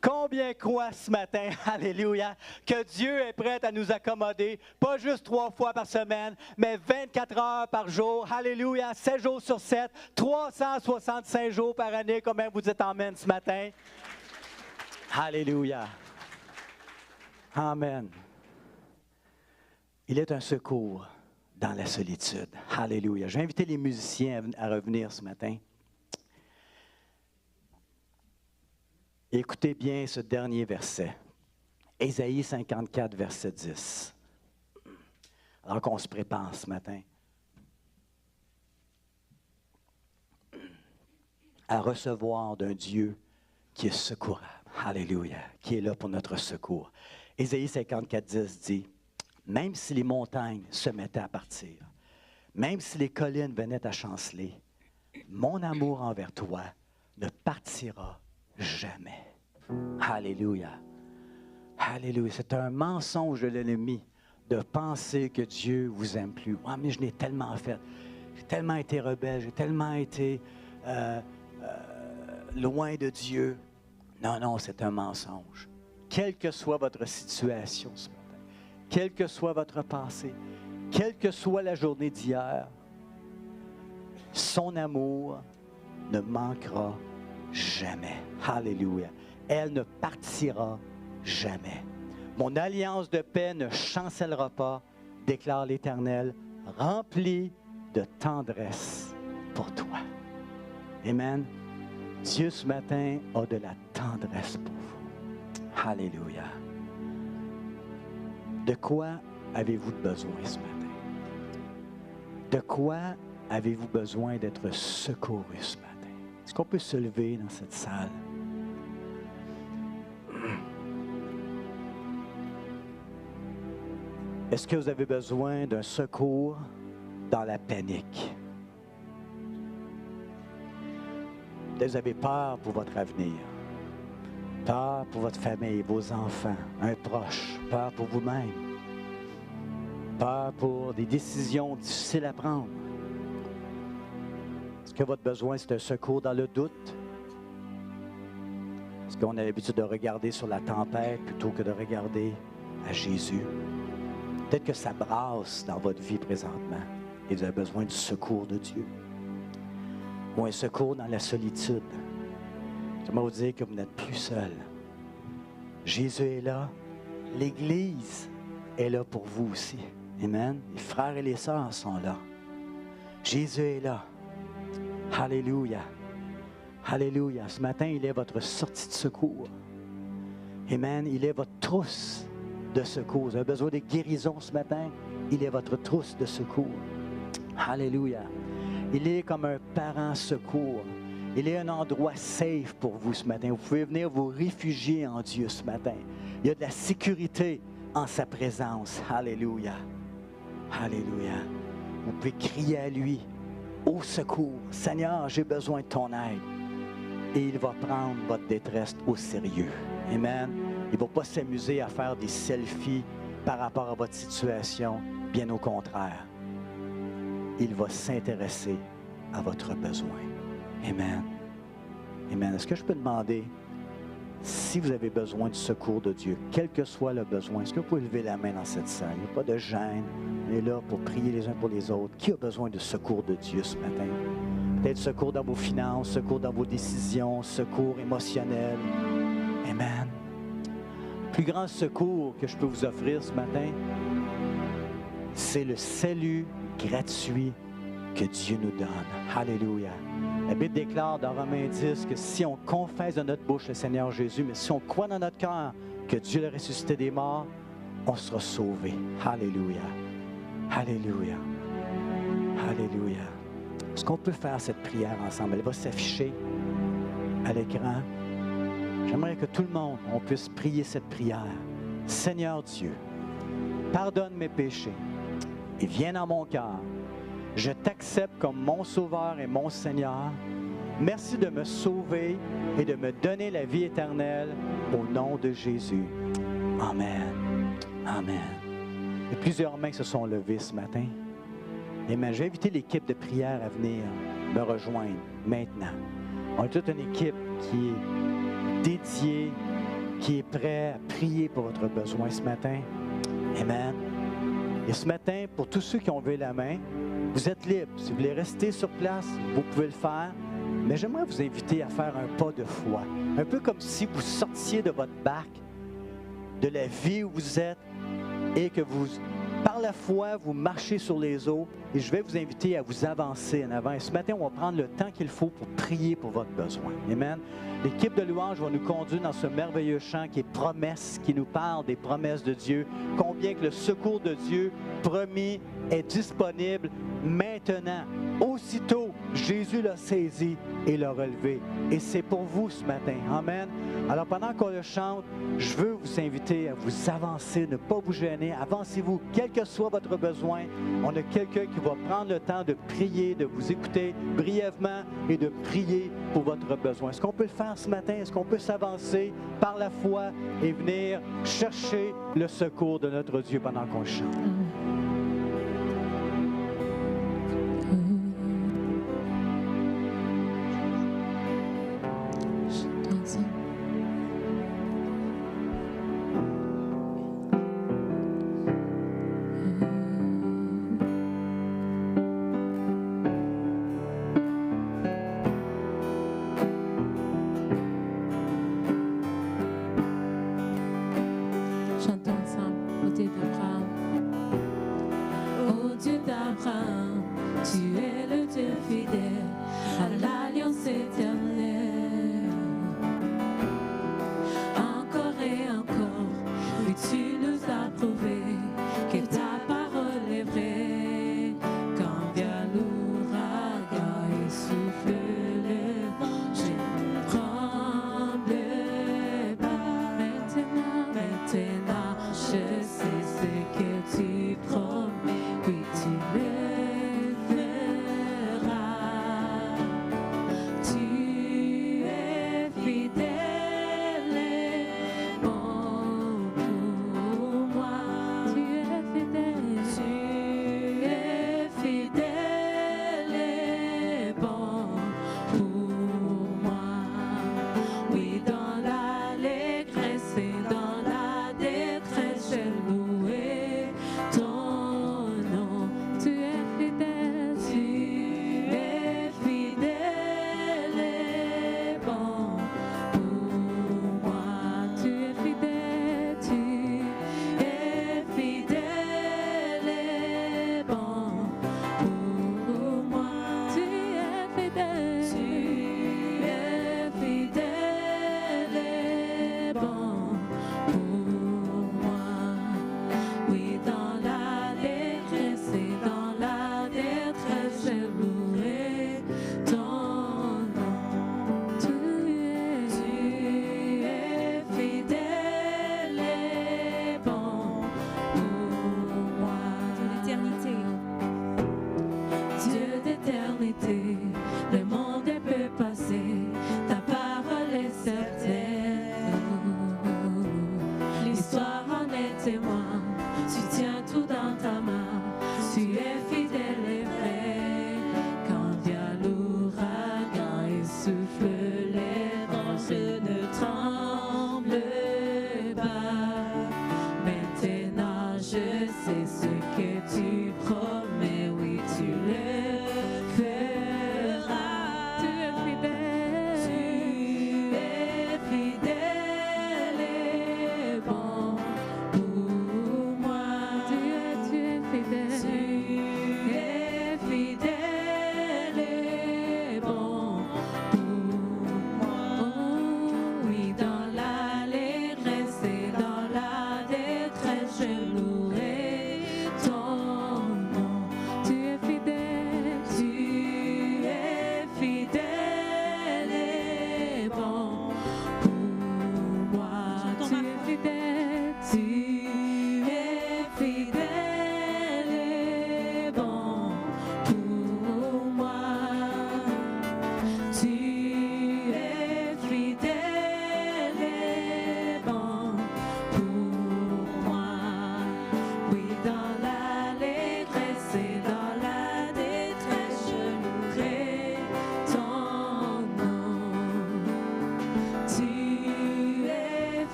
Combien croient ce matin, alléluia, que Dieu est prêt à nous accommoder, pas juste 3 fois par semaine, mais 24 heures par jour, alléluia, 7 jours sur 7, 365 jours par année, combien vous dites amen ce matin? Alléluia. Amen. Il est un secours dans la solitude. Alléluia. Je vais inviter les musiciens à revenir ce matin. Écoutez bien ce dernier verset. Ésaïe 54, verset 10. Alors qu'on se prépare ce matin à recevoir d'un Dieu qui est secourable. Alléluia. Qui est là pour notre secours. Ésaïe 54, 10 dit, « Même si les montagnes se mettaient à partir, même si les collines venaient à chanceler, mon amour envers toi ne partira jamais. » Alléluia. Alléluia. C'est un mensonge de l'ennemi de penser que Dieu vous aime plus. Ah, mais je l'ai tellement fait. J'ai tellement été rebelle. J'ai tellement été loin de Dieu. Non, c'est un mensonge. Quelle que soit votre situation ce matin, quel que soit votre passé, quelle que soit la journée d'hier, son amour ne manquera jamais. Alléluia. Elle ne partira jamais. Mon alliance de paix ne chancellera pas, déclare l'Éternel, remplie de tendresse pour toi. Amen. Dieu ce matin a de la tendresse pour vous. Alléluia. De quoi avez-vous besoin ce matin? De quoi avez-vous besoin d'être secouru ce matin? Est-ce qu'on peut se lever dans cette salle? Est-ce que vous avez besoin d'un secours dans la panique? Peut-être vous avez peur pour votre avenir, peur pour votre famille, vos enfants, un proche, peur pour vous-même, peur pour des décisions difficiles à prendre. Est-ce que votre besoin, c'est un secours dans le doute? Est-ce qu'on a l'habitude de regarder sur la tempête plutôt que de regarder à Jésus? Peut-être que ça brasse dans votre vie présentement et vous avez besoin du secours de Dieu. Ou un secours dans la solitude. J'aimerais vous dire que vous n'êtes plus seul. Jésus est là. L'Église est là pour vous aussi. Amen. Les frères et les sœurs sont là. Jésus est là. Alléluia. Alléluia. Ce matin, il est votre sortie de secours. Amen. Il est votre trousse de secours. Vous avez besoin de guérison ce matin. Il est votre trousse de secours. Alléluia. Il est comme un parent secours. Il est un endroit safe pour vous ce matin. Vous pouvez venir vous réfugier en Dieu ce matin. Il y a de la sécurité en sa présence. Alléluia. Alléluia. Vous pouvez crier à lui. Au secours. Seigneur, j'ai besoin de ton aide. Et il va prendre votre détresse au sérieux. Amen. Il ne va pas s'amuser à faire des selfies par rapport à votre situation. Bien au contraire. Il va s'intéresser à votre besoin. Amen. Amen. Est-ce que je peux demander, si vous avez besoin du secours de Dieu, quel que soit le besoin, est-ce que vous pouvez lever la main dans cette salle? Il n'y a pas de gêne. On est là pour prier les uns pour les autres. Qui a besoin de secours de Dieu ce matin? Peut-être secours dans vos finances, secours dans vos décisions, secours émotionnel. Amen. Le plus grand secours que je peux vous offrir ce matin, c'est le salut gratuit que Dieu nous donne. Alléluia. La Bible déclare dans Romains 10 que si on confesse de notre bouche le Seigneur Jésus, mais si on croit dans notre cœur que Dieu l'a ressuscité des morts, on sera sauvé. Alléluia. Alléluia. Alléluia. Est-ce qu'on peut faire cette prière ensemble? Elle va s'afficher à l'écran. J'aimerais que tout le monde, on puisse prier cette prière. Seigneur Dieu, pardonne mes péchés et viens dans mon cœur. Je t'accepte comme mon Sauveur et mon Seigneur. Merci de me sauver et de me donner la vie éternelle au nom de Jésus. Amen. Amen. Il y a plusieurs mains qui se sont levées ce matin. Amen. Je vais inviter l'équipe de prière à venir me rejoindre maintenant. On a toute une équipe qui est dédiée, qui est prête à prier pour votre besoin ce matin. Amen. Et ce matin, pour tous ceux qui ont levé la main, vous êtes libre. Si vous voulez rester sur place, vous pouvez le faire. Mais j'aimerais vous inviter à faire un pas de foi. Un peu comme si vous sortiez de votre barque, de la vie où vous êtes, et que vous, par la foi, vous marchez sur les eaux. Et je vais vous inviter à vous avancer en avant. Et ce matin, on va prendre le temps qu'il faut pour prier pour votre besoin. Amen. L'équipe de louange va nous conduire dans ce merveilleux chant qui est promesse, qui nous parle des promesses de Dieu. Combien que le secours de Dieu promis est disponible maintenant. Aussitôt, Jésus l'a saisi et l'a relevé. Et c'est pour vous ce matin. Amen. Alors pendant qu'on le chante, je veux vous inviter à vous avancer, ne pas vous gêner. Avancez-vous, quel que soit votre besoin. On a quelqu'un qui va prendre le temps de prier, de vous écouter brièvement et de prier pour votre besoin. Est-ce qu'on peut le faire ce matin? Est-ce qu'on peut s'avancer par la foi et venir chercher le secours de notre Dieu pendant qu'on chante? Chantons ensemble, côté d'Abraham.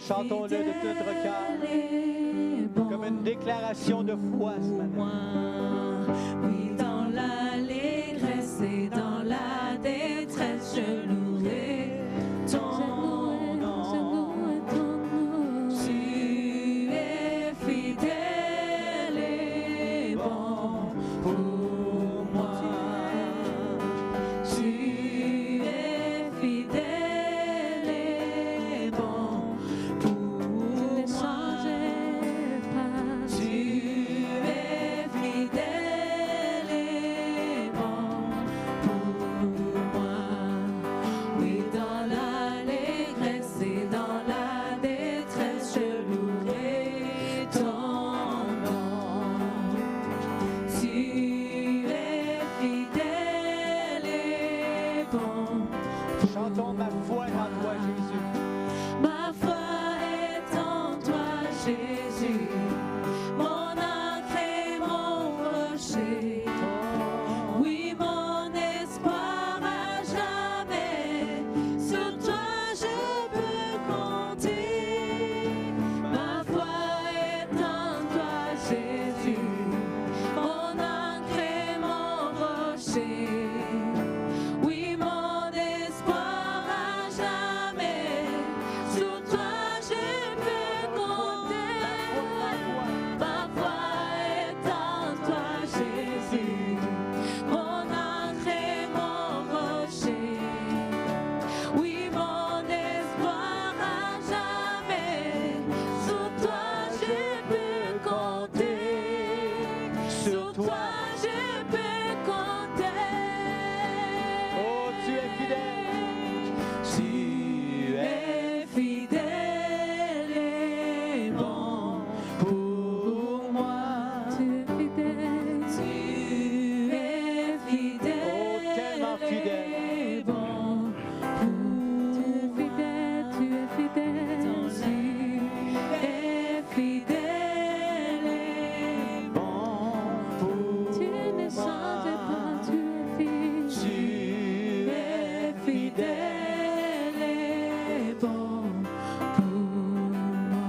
Chantons-le de tout notre cœur, comme une déclaration de foi ce matin. Oui, dans l'allégresse et dans la détresse, je louerai ton nom. Tu es fidèle et bon pour moi. Tu es fidèle et bon pour moi. Tu es fidèle. je peux compter. Oh, tu es fidèle. Tu es fidèle et bon pour moi. Tu es fidèle. Tu es fidèle. Oh, tellement fidèle. Et bon pour tu es fidèle. Tu es fidèle. Tu es fidèle et bon pour tu ne changes pas. Tu es fidèle. Tu es fidèle et bon pour moi.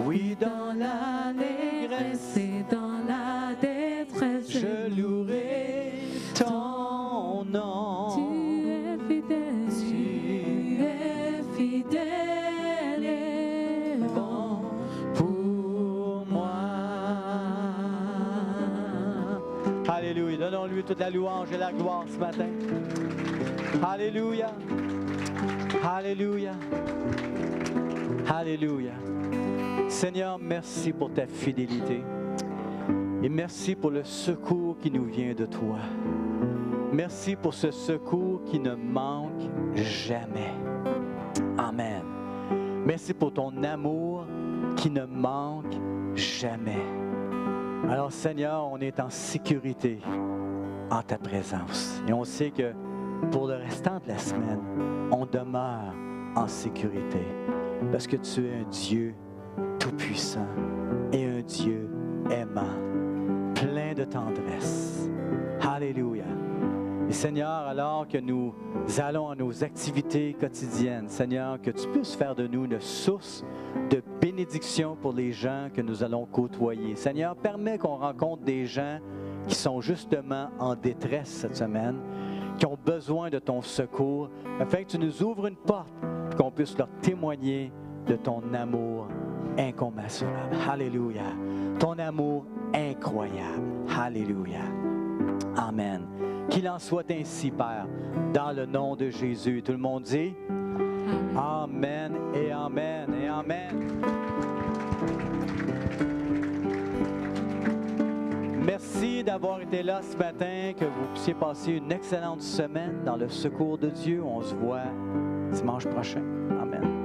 Oui, Dans l'allégresse et dans la détresse, je louerai ton nom. tu es fidèle. Tu es fidèle et bon Pour moi. Alléluia. Donnons-lui toute la louange et la gloire ce matin. Alléluia. Alléluia. Alléluia. Seigneur, merci pour ta fidélité. Et merci pour le secours qui nous vient de toi. Merci pour ce secours qui ne manque jamais. Amen. Merci pour ton amour qui ne manque jamais. Alors Seigneur, on est en sécurité en ta présence. Et on sait que pour le restant de la semaine, on demeure en sécurité. Parce que tu es un Dieu tout-puissant et un Dieu aimant, plein de tendresse. Alléluia. Et Seigneur, alors que nous allons à nos activités quotidiennes, Seigneur, que tu puisses faire de nous une source de bénédiction pour les gens que nous allons côtoyer. Seigneur, permets qu'on rencontre des gens qui sont justement en détresse cette semaine, qui ont besoin de ton secours, afin que tu nous ouvres une porte, qu'on puisse leur témoigner de ton amour incommensurable. Alléluia. Ton amour incroyable. Alléluia. Amen. Qu'il en soit ainsi, Père, dans le nom de Jésus. Tout le monde dit Amen et Amen et Amen. Merci d'avoir été là ce matin, que vous puissiez passer une excellente semaine dans le secours de Dieu. On se voit dimanche prochain. Amen.